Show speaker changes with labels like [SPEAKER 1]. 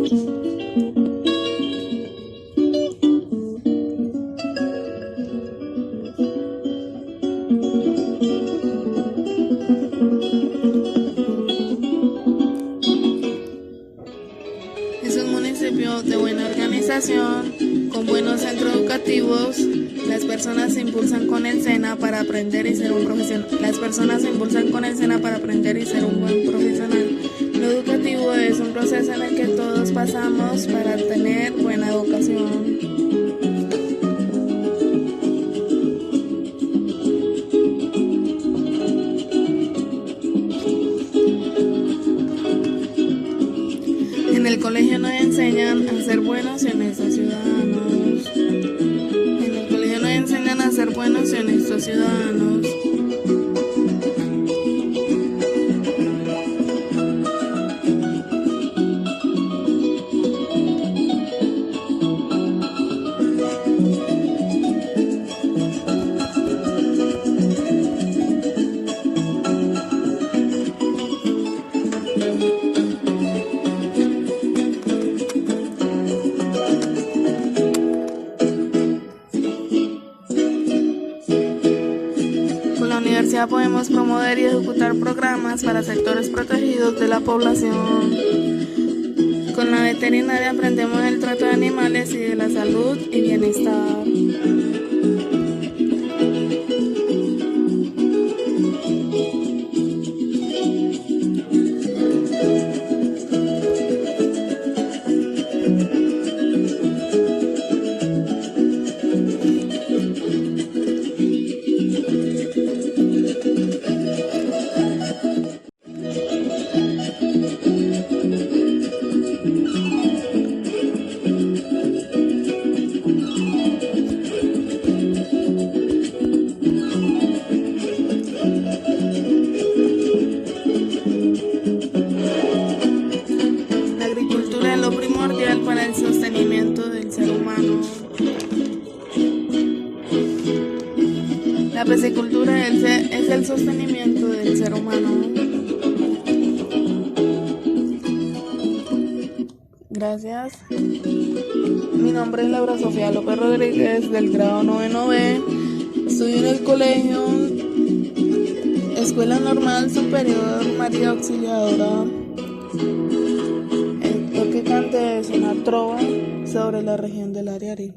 [SPEAKER 1] Es un municipio de buena organización, con buenos centros educativos. Las personas se impulsan con el SENA para aprender y ser un profesional. Las personas se impulsan con el SENA para aprender y ser un buen profesional. Lo educativo es un proceso en el que todos pasamos para tener buena educación. En el colegio nos enseñan a ser buenos y honestos ciudadanos. En el colegio nos enseñan a ser buenos y honestos ciudadanos. Con la universidad podemos promover y ejecutar programas para sectores protegidos de la población. Con la veterinaria aprendemos el trato de animales y de la salud y bienestar. La agricultura es lo primordial para el sostenimiento del ser humano. La piscicultura es el sostenimiento del ser humano. Gracias. Mi nombre es Laura Sofía López Rodríguez, del grado 9B. Estudio en el colegio Escuela Normal Superior María Auxiliadora. Lo que cante es una trova sobre la región del Ariari.